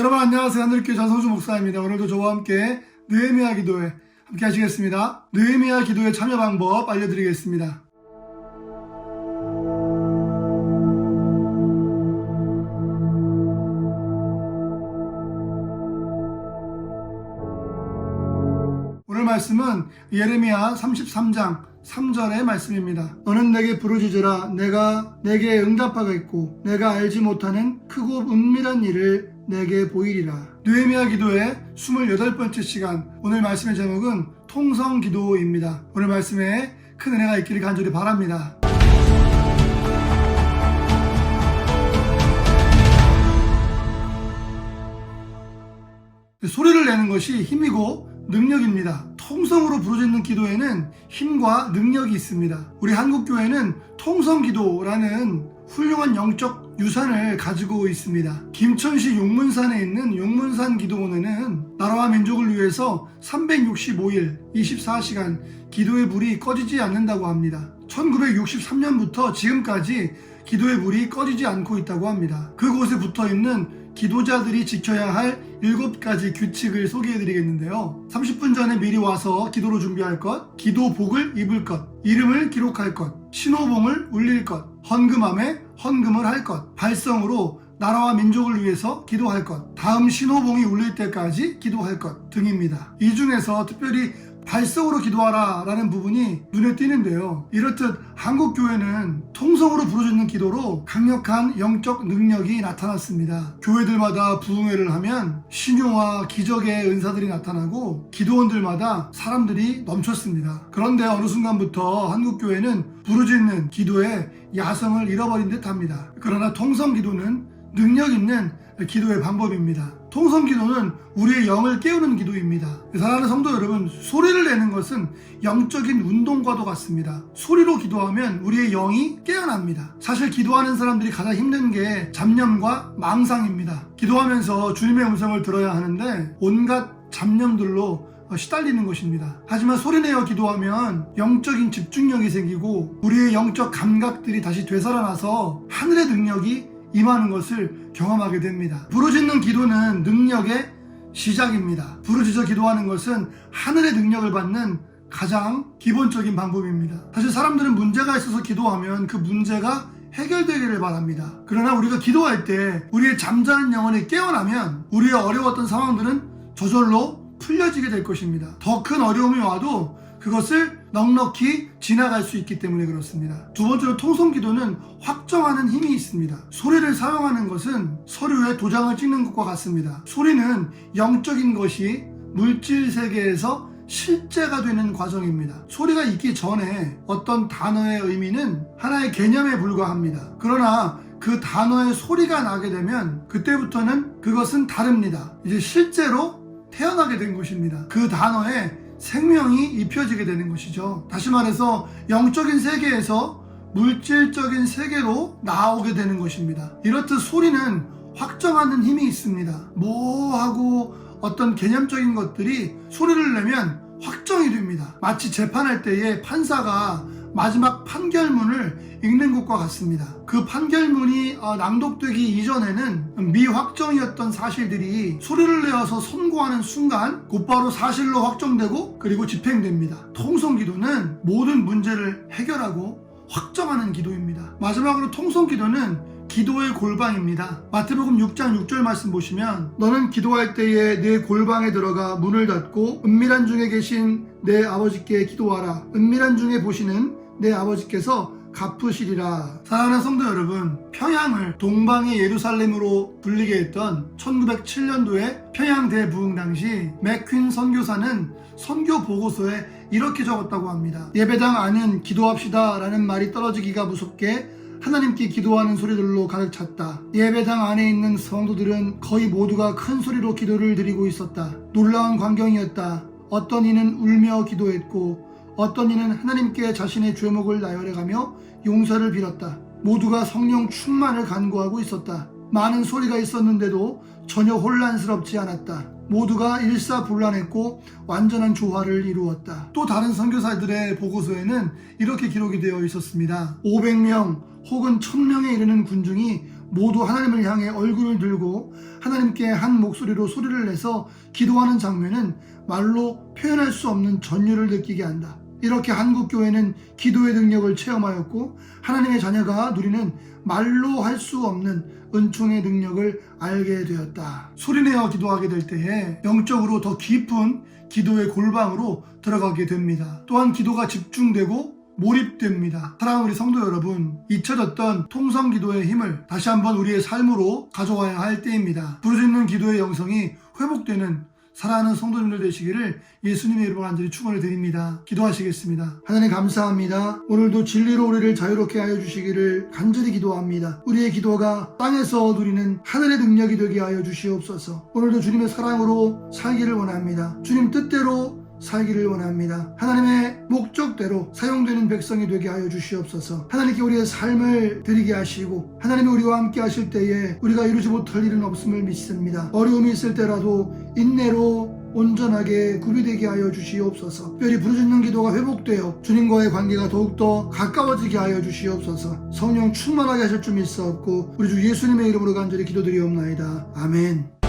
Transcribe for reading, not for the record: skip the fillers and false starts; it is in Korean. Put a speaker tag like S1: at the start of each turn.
S1: 여러분 안녕하세요. 하늘교회 전성주 목사입니다. 오늘도 저와 함께 느헤미야 기도회 함께 하시겠습니다. 느헤미야 기도회 참여 방법 알려드리겠습니다. 오늘 말씀은 예레미야 33장 3절의 말씀입니다. 너는 내게 부르짖으라. 내가 내게 응답하겠고 내가 알지 못하는 크고 은밀한 일을 내게 보이리라. 느헤미야 기도의 28번째 시간, 오늘 말씀의 제목은 통성기도입니다. 오늘 말씀에 큰 은혜가 있기를 간절히 바랍니다. 소리를 내는 것이 힘이고 능력입니다. 통성으로 부르짖는 기도에는 힘과 능력이 있습니다. 우리 한국교회는 통성기도라는 훌륭한 영적 유산을 가지고 있습니다. 김천시 용문산에 있는 용문산 기도원에는 나라와 민족을 위해서 365일 24시간 기도의 불이 꺼지지 않는다고 합니다. 1963년부터 지금까지 기도의 불이 꺼지지 않고 있다고 합니다. 그곳에 붙어있는 기도자들이 지켜야 할 7가지 규칙을 소개해드리겠는데요. 30분 전에 미리 와서 기도로 준비할 것, 기도복을 입을 것, 이름을 기록할 것, 신호봉을 울릴 것, 헌금함에 헌금을 할 것, 발성으로 나라와 민족을 위해서 기도할 것, 다음 신호봉이 울릴 때까지 기도할 것 등입니다. 이 중에서 특별히 발성으로 기도하라 라는 부분이 눈에 띄는데요. 이렇듯 한국교회는 통성으로 부르짖는 기도로 강력한 영적 능력이 나타났습니다. 교회들마다 부흥회를 하면 신유와 기적의 은사들이 나타나고 기도원들마다 사람들이 넘쳤습니다. 그런데 어느 순간부터 한국교회는 부르짖는 기도에 야성을 잃어버린 듯 합니다. 그러나 통성기도는 능력 있는 기도의 방법입니다. 통성기도는 우리의 영을 깨우는 기도입니다. 사랑하는 성도 여러분, 소리를 내는 것은 영적인 운동과도 같습니다. 소리로 기도하면 우리의 영이 깨어납니다. 사실 기도하는 사람들이 가장 힘든 게 잡념과 망상입니다. 기도하면서 주님의 음성을 들어야 하는데 온갖 잡념들로 시달리는 것입니다. 하지만 소리내어 기도하면 영적인 집중력이 생기고 우리의 영적 감각들이 다시 되살아나서 하늘의 능력이 임하는 것을 경험하게 됩니다. 부르짖는 기도는 능력의 시작입니다. 부르짖어 기도하는 것은 하늘의 능력을 받는 가장 기본적인 방법입니다. 사실 사람들은 문제가 있어서 기도하면 그 문제가 해결되기를 바랍니다. 그러나 우리가 기도할 때 우리의 잠자는 영혼이 깨어나면 우리의 어려웠던 상황들은 저절로 풀려지게 될 것입니다. 더 큰 어려움이 와도 그것을 넉넉히 지나갈 수 있기 때문에 그렇습니다. 두 번째로 통성기도는 확정하는 힘이 있습니다. 소리를 사용하는 것은 서류에 도장을 찍는 것과 같습니다. 소리는 영적인 것이 물질 세계에서 실제가 되는 과정입니다. 소리가 있기 전에 어떤 단어의 의미는 하나의 개념에 불과합니다. 그러나 그 단어의 소리가 나게 되면 그때부터는 그것은 다릅니다. 이제 실제로 태어나게 된 것입니다. 그 단어에 생명이 입혀지게 되는 것이죠. 다시 말해서 영적인 세계에서 물질적인 세계로 나오게 되는 것입니다. 이렇듯 소리는 확정하는 힘이 있습니다. 하고 어떤 개념적인 것들이 소리를 내면 확정이 됩니다. 마치 재판할 때에 판사가 마지막 판결문을 읽는 것과 같습니다. 그 판결문이 낭독되기 이전에는 미확정이었던 사실들이 소리를 내어서 선고하는 순간 곧바로 사실로 확정되고 그리고 집행됩니다. 통성기도는 모든 문제를 해결하고 확정하는 기도입니다. 마지막으로 통성기도는 기도의 골방입니다. 마태복음 6장 6절 말씀 보시면 너는 기도할 때에 내 골방에 들어가 문을 닫고 은밀한 중에 계신 내 아버지께 기도하라. 은밀한 중에 보시는 내 아버지께서 갚으시리라. 사랑하는 성도 여러분, 평양을 동방의 예루살렘으로 불리게 했던 1907년도에 평양 대부흥 당시 맥퀸 선교사는 선교 보고서에 이렇게 적었다고 합니다. 예배당 안은 기도합시다 라는 말이 떨어지기가 무섭게 하나님께 기도하는 소리들로 가득 찼다. 예배당 안에 있는 성도들은 거의 모두가 큰 소리로 기도를 드리고 있었다. 놀라운 광경이었다. 어떤 이는 울며 기도했고 어떤 이는 하나님께 자신의 죄목을 나열해가며 용서를 빌었다. 모두가 성령 충만을 간구하고 있었다. 많은 소리가 있었는데도 전혀 혼란스럽지 않았다. 모두가 일사불란했고 완전한 조화를 이루었다. 또 다른 선교사들의 보고서에는 이렇게 기록이 되어 있었습니다. 500명 혹은 1000명에 이르는 군중이 모두 하나님을 향해 얼굴을 들고 하나님께 한 목소리로 소리를 내서 기도하는 장면은 말로 표현할 수 없는 전율을 느끼게 한다. 이렇게 한국교회는 기도의 능력을 체험하였고 하나님의 자녀가 누리는 말로 할 수 없는 은총의 능력을 알게 되었다. 소리내어 기도하게 될 때에 영적으로 더 깊은 기도의 골방으로 들어가게 됩니다. 또한 기도가 집중되고 몰입됩니다. 사랑하는 우리 성도 여러분, 잊혀졌던 통성 기도의 힘을 다시 한번 우리의 삶으로 가져와야 할 때입니다. 부르짖는 기도의 영성이 회복되는 사랑하는 성도님들 되시기를 예수님의 이름으로 간절히 축원을 드립니다. 기도하시겠습니다. 하나님 감사합니다. 오늘도 진리로 우리를 자유롭게 하여 주시기를 간절히 기도합니다. 우리의 기도가 땅에서 누리는 하늘의 능력이 되게 하여 주시옵소서. 오늘도 주님의 사랑으로 살기를 원합니다. 주님 뜻대로 살기를 원합니다. 하나님의 목적대로 사용되는 백성이 되게 하여 주시옵소서. 하나님께 우리의 삶을 드리게 하시고 하나님이 우리와 함께 하실 때에 우리가 이루지 못할 일은 없음을 믿습니다. 어려움이 있을 때라도 인내로 온전하게 구비되게 하여 주시옵소서. 특별히 부르짖는 기도가 회복되어 주님과의 관계가 더욱더 가까워지게 하여 주시옵소서. 성령 충만하게 하실 줄 믿사옵고 우리 주 예수님의 이름으로 간절히 기도드리옵나이다. 아멘.